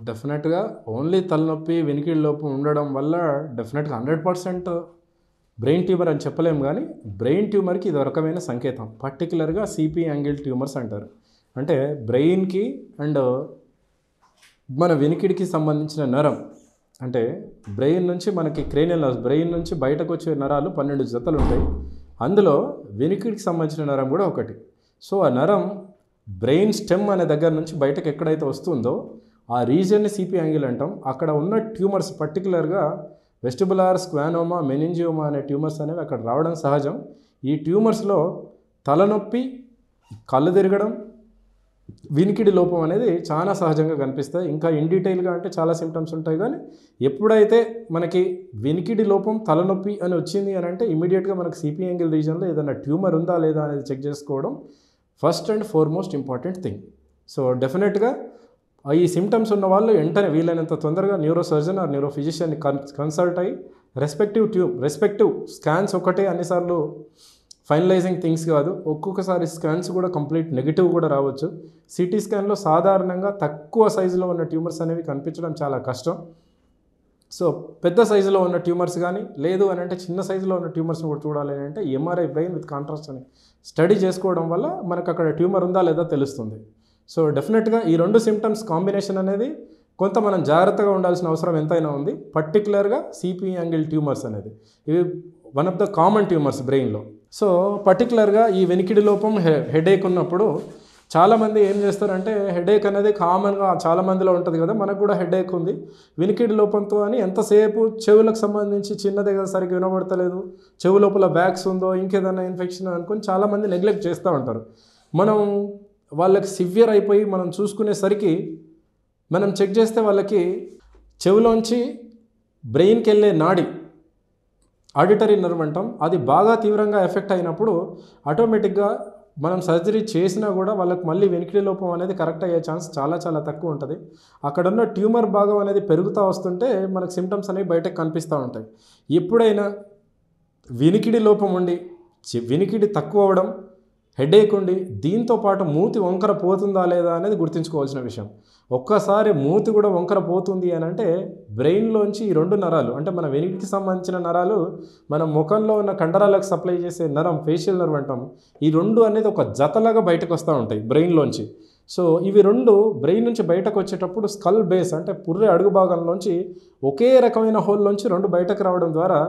డెఫినెట్‌గా ఓన్లీ తలనొప్పి, వినికిడి లోపం ఉండడం వల్ల డెఫినెట్‌గా 100% బ్రెయిన్ ట్యూమర్ అని చెప్పలేము గానీ, బ్రెయిన్ ట్యూమర్‌కి ఇది ఒక రకమైన సంకేతం. పర్టిక్యులర్‌గా సీపీ యాంగిల్ ట్యూమర్స్ అంటారు. అంటే బ్రెయిన్‌కి అండ్ మన వినికిడికి సంబంధించిన నరం అంటే బ్రెయిన్ నుంచి మనకి క్రేనియల్ నర్వ్స్ బ్రెయిన్ నుంచి బయటకొచ్చే నరాలు 12 జతలుంటాయి. అందులో వినికిడికి సంబంధించిన నరం కూడా ఒకటి. సో, ఆ నరం బ్రెయిన్ స్టెమ్ అనే దగ్గర నుంచి బయటకు ఎక్కడైతే వస్తుందో ఆ రీజియన్‌ని సీపీ యాంగిల్ అంటాం. అక్కడ ఉన్న ట్యూమర్స్ పర్టిక్యులర్‌గా వెస్టిబులార్ స్క్వానోమా, మెనింజియోమా అనే ట్యూమర్స్ అనేవి అక్కడ రావడం సహజం. ఈ ట్యూమర్స్‌లో తలనొప్పి, కళ్ళు తిరగడం, వినికిడి లోపం అనేది చాలా సహజంగా కనిపిస్తాయి. ఇంకా ఇన్ డీటెయిల్‌గా అంటే చాలా సింప్టమ్స్ ఉంటాయి కానీ, ఎప్పుడైతే మనకి వినికిడి లోపం, తలనొప్పి అని వచ్చింది అని అంటే ఇమ్మీడియేట్‌గా మనకు సీపీ యాంగిల్ రీజియన్‌లో ఏదైనా ట్యూమర్ ఉందా లేదా అనేది చెక్ చేసుకోవడం first and foremost important thing. So, డెఫినెట్‌గా ఈ సింప్టమ్స్ ఉన్న వాళ్ళు వెంటనే వీలైనంత తొందరగా న్యూరో సర్జన్ ఆర్ న్యూరో ఫిజిషియన్ని కన్సల్ట్ అయ్యి రెస్పెక్టివ్ స్కాన్స్ ఒకటే అన్నిసార్లు ఫైనలైజింగ్ థింగ్స్ కాదు. ఒక్కొక్కసారి స్కాన్స్ కూడా కంప్లీట్ నెగిటివ్ కూడా రావచ్చు. సిటీ స్కాన్‌లో సాధారణంగా తక్కువ సైజులో ఉన్న ట్యూమర్స్ అనేవి కనిపించడం చాలా కష్టం. సో, పెద్ద సైజులో ఉన్న ట్యూమర్స్ కానీ లేదు అని అంటే చిన్న సైజులో ఉన్న ట్యూమర్స్ని కూడా చూడాలి అని అంటే ఎంఆర్ఐ బ్రెయిన్ విత్ కాంట్రాస్ట్ అని స్టడీ చేసుకోవడం వల్ల మనకు అక్కడ ట్యూమర్ ఉందా లేదా తెలుస్తుంది. సో, డెఫినెట్‌గా ఈ రెండు సిమ్టమ్స్ కాంబినేషన్ అనేది కొంత మనం జాగ్రత్తగా ఉండాల్సిన అవసరం ఎంతైనా ఉంది. పర్టిక్యులర్‌గా సీపీ యాంగిల్ ట్యూమర్స్ అనేది ఇవి one of the common tumours బ్రెయిన్‌లో. సో, పర్టిక్యులర్‌గా ఈ వెనికిడి లోపం హెడేక్ ఉన్నప్పుడు చాలామంది ఏం చేస్తారంటే హెడేక్ అనేది కామన్‌గా చాలామందిలో ఉంటుంది కదా, మనకు కూడా హెడేక్ ఉంది, వినికిడి లోపంతో అని ఎంతసేపు చెవులకు సంబంధించి చిన్నదే కదా సరిగ్గా వినబడతలేదు, చెవు లోపల బ్యాగ్స్ ఉందో ఇంకేదైనా ఇన్ఫెక్షన్ అనుకొని చాలామంది నెగ్లెక్ట్ చేస్తూ ఉంటారు. మనం వాళ్ళకి సివియర్ అయిపోయి మనం చూసుకునేసరికి మనం చెక్ చేస్తే వాళ్ళకి చెవులోంచి బ్రెయిన్కి వెళ్ళే నాడి ఆడిటరీ నర్వ్ అంటాం, అది బాగా తీవ్రంగా ఎఫెక్ట్ అయినప్పుడు ఆటోమేటిక్గా మనం సర్జరీ చేసినా కూడా వాళ్ళకి మళ్ళీ వెనికిడి లోపం అనేది కరెక్ట్ అయ్యే ఛాన్స్ చాలా తక్కువ ఉంటుంది. అక్కడున్న ట్యూమర్ భాగం అనేది పెరుగుతూ వస్తుంటే మనకు సిమ్టమ్స్ అనేవి బయటకు కనిపిస్తూ ఉంటాయి. ఎప్పుడైనా వినికిడి లోపం ఉండి వినికిడి తక్కువ అవ్వడం, హెడేక్ ఉండి దీంతో పాటు మూతి వంకర పోతుందా లేదా అనేది గుర్తుంచుకోవాల్సిన విషయం. ఒక్కసారి మూతి కూడా వంకర పోతుంది అని అంటే బ్రెయిన్లోంచి ఈ రెండు నరాలు అంటే మన వెనికిడికి సంబంధించిన నరాలు మన ముఖంలో ఉన్న కండరాలకు సప్లై చేసే నరం ఫేషియల్ నర్వ్ అంటాం, ఈ రెండు అనేది ఒక జతలాగా బయటకు వస్తూ ఉంటాయి బ్రెయిన్లోంచి. సో, ఇవి రెండు బ్రెయిన్ నుంచి బయటకు వచ్చేటప్పుడు స్కల్ బేస్ అంటే పుర్రె అడుగు భాగంలోంచి ఒకే రకమైన హోల్లోంచి రెండు బయటకు రావడం ద్వారా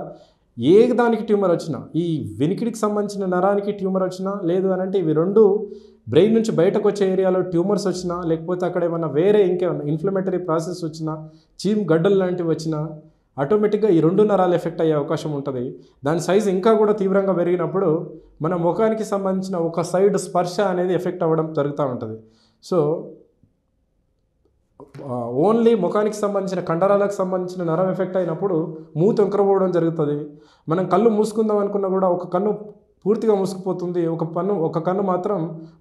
ఏ దానికి ట్యూమర్ వచ్చినా, ఈ వెనికిడికి సంబంధించిన నరానికి ట్యూమర్ వచ్చినా లేదు అని అంటే ఇవి రెండు బ్రెయిన్ నుంచి బయటకు వచ్చే ఏరియాలో ట్యూమర్స్ వచ్చినా లేకపోతే అక్కడ ఏమన్నా వేరే ఇంకేమన్నా ఇన్ఫ్లమేటరీ ప్రాసెస్ వచ్చినా, చీమ్ గడ్డలు లాంటివి వచ్చినా ఆటోమేటిక్గా ఈ రెండు నరాలు ఎఫెక్ట్ అయ్యే అవకాశం ఉంటుంది. దాని సైజు ఇంకా కూడా తీవ్రంగా పెరిగినప్పుడు మన ముఖానికి సంబంధించిన ఒక సైడ్ స్పర్శ అనేది ఎఫెక్ట్ అవ్వడం జరుగుతూ ఉంటుంది. సో, ఓన్లీ ముఖానికి సంబంధించిన కండరాలకు సంబంధించిన నరం ఎఫెక్ట్ అయినప్పుడు మూతి వంకరపోవడం జరుగుతుంది. మనం కళ్ళు మూసుకుందాం అనుకున్నా కూడా ఒక కన్ను పూర్తిగా మూసుకుపోతుంది, ఒక కన్ను మాత్రం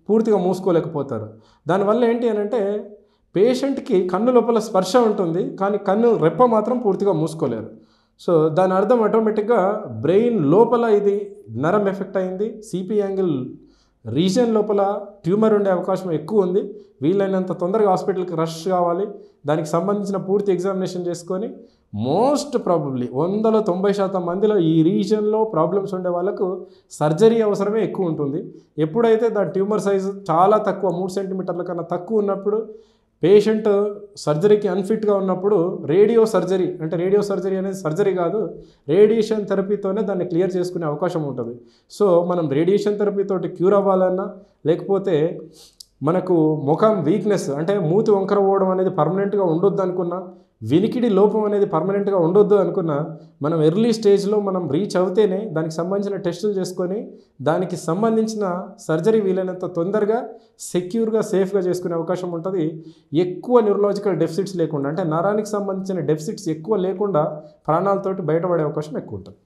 పూర్తిగా మూసుకోలేకపోతారు. దానివల్ల ఏంటి అని అంటే పేషెంట్కి కన్ను లోపల స్పర్శ ఉంటుంది కానీ కన్ను రెప్ప మాత్రం పూర్తిగా మూసుకోలేరు. సో, దాని అర్థం ఆటోమేటిక్గా బ్రెయిన్ లోపల ఇది నరం ఎఫెక్ట్ అయింది, సీపీ యాంగిల్ రీజియన్ లోపల ట్యూమర్ ఉండే అవకాశం ఎక్కువ ఉంది. వీలైనంత తొందరగా హాస్పిటల్కి రష్ కావాలి. దానికి సంబంధించిన పూర్తి ఎగ్జామినేషన్ చేసుకొని మోస్ట్ ప్రాబబ్లీ 100లో 90% మందిలో ఈ రీజియన్లో ప్రాబ్లమ్స్ ఉండే వాళ్ళకు సర్జరీ అవసరమే ఎక్కువ ఉంటుంది. ఎప్పుడైతే దాని ట్యూమర్ సైజు చాలా తక్కువ 3 సెంటీమీటర్ల కన్నా తక్కువ ఉన్నప్పుడు పేషెంట్ సర్జరీకి అన్ఫిట్గా ఉన్నప్పుడు రేడియో సర్జరీ అనేది సర్జరీ కాదు, రేడియేషన్ థెరపీతోనే దాన్ని క్లియర్ చేసుకునే అవకాశం ఉంటుంది. సో, మనం రేడియేషన్ థెరపీతోటి క్యూర్ అవ్వాలన్నా లేకపోతే మనకు ముఖం వీక్నెస్ అంటే మూతి వంకర పోవడం అనేది పర్మనెంట్గా ఉండొద్దు అనుకున్నా, వినికిడి లోపం అనేది పర్మనెంట్గా ఉండొద్దు అనుకున్నా మనం ఎర్లీ స్టేజ్లో మనం రీచ్ అవుతేనే దానికి సంబంధించిన టెస్టులు చేసుకొని దానికి సంబంధించిన సర్జరీ వీలైనంత తొందరగా సెక్యూర్గా సేఫ్గా చేసుకునే అవకాశం ఉంటుంది. ఎక్కువ న్యూరలాజికల్ డెఫిసిట్స్ లేకుండా అంటే నరానికి సంబంధించిన డెఫిసిట్స్ ఎక్కువ లేకుండా ప్రాణాలతోటి బయటపడే అవకాశం ఎక్కువ ఉంటుంది.